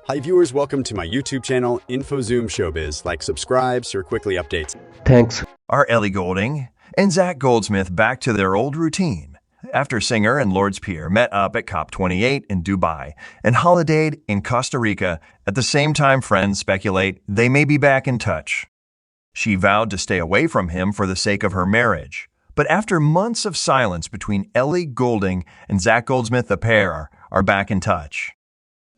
Hi viewers, welcome to my YouTube channel, InfoZoom Showbiz. Like, subscribe for quickly updates. Thanks. Are Ellie Goulding and Zach Goldsmith back to their old routine after singer and Lord's peer met up at COP28 in Dubai and holidayed in Costa Rica? At the same time, friends speculate they may be back in touch. She vowed to stay away from him for the sake of her marriage. But after months of silence between Ellie Goulding and Zach Goldsmith, the pair are back in touch.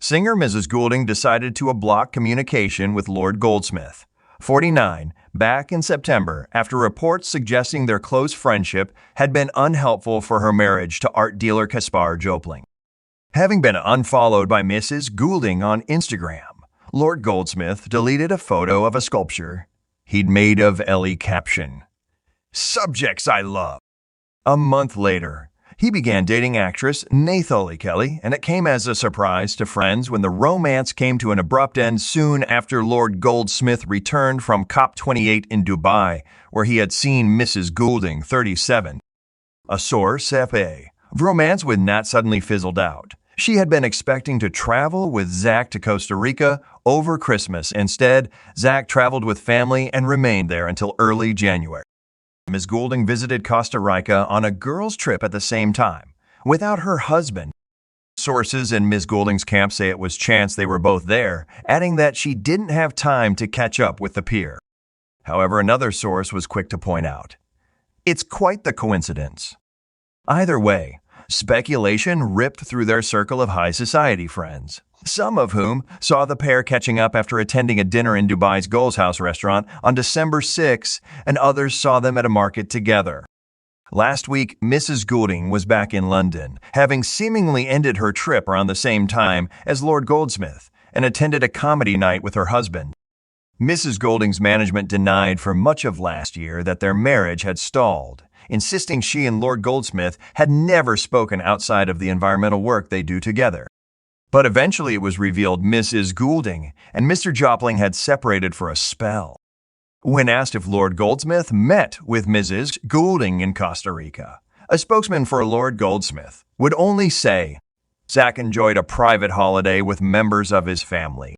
Singer Mrs. Goulding decided to block communication with Lord Goldsmith, 49, back in September after reports suggesting their close friendship had been unhelpful for her marriage to art dealer Kaspar Jopling. Having been unfollowed by Mrs. Goulding on Instagram, Lord Goldsmith deleted a photo of a sculpture he'd made of Ellie, caption, "Subjects I love." A month later, he began dating actress Nathalie Kelly, and it came as a surprise to friends when the romance came to an abrupt end soon after Lord Goldsmith returned from COP28 in Dubai, where he had seen Mrs. Goulding, 37. A source said romance with Nat suddenly fizzled out. She had been expecting to travel with Zach to Costa Rica over Christmas. Instead, Zach traveled with family and remained there until early January. Ms. Goulding visited Costa Rica on a girls' trip at the same time, without her husband. Sources in Ms. Goulding's camp say it was chance they were both there, adding that she didn't have time to catch up with the peer. However, another source was quick to point out, it's quite the coincidence. Either way, speculation ripped through their circle of high society friends, some of whom saw the pair catching up after attending a dinner in Dubai's Goldsmith restaurant on December 6, and others saw them at a market together. Last week, Mrs. Goulding was back in London, having seemingly ended her trip around the same time as Lord Goldsmith, and attended a comedy night with her husband. Mrs. Goulding's management denied for much of last year that their marriage had stalled, insisting she and Lord Goldsmith had never spoken outside of the environmental work they do together. But eventually it was revealed Mrs. Goulding and Mr. Jopling had separated for a spell. When asked if Lord Goldsmith met with Mrs. Goulding in Costa Rica, a spokesman for Lord Goldsmith would only say, Zach enjoyed a private holiday with members of his family.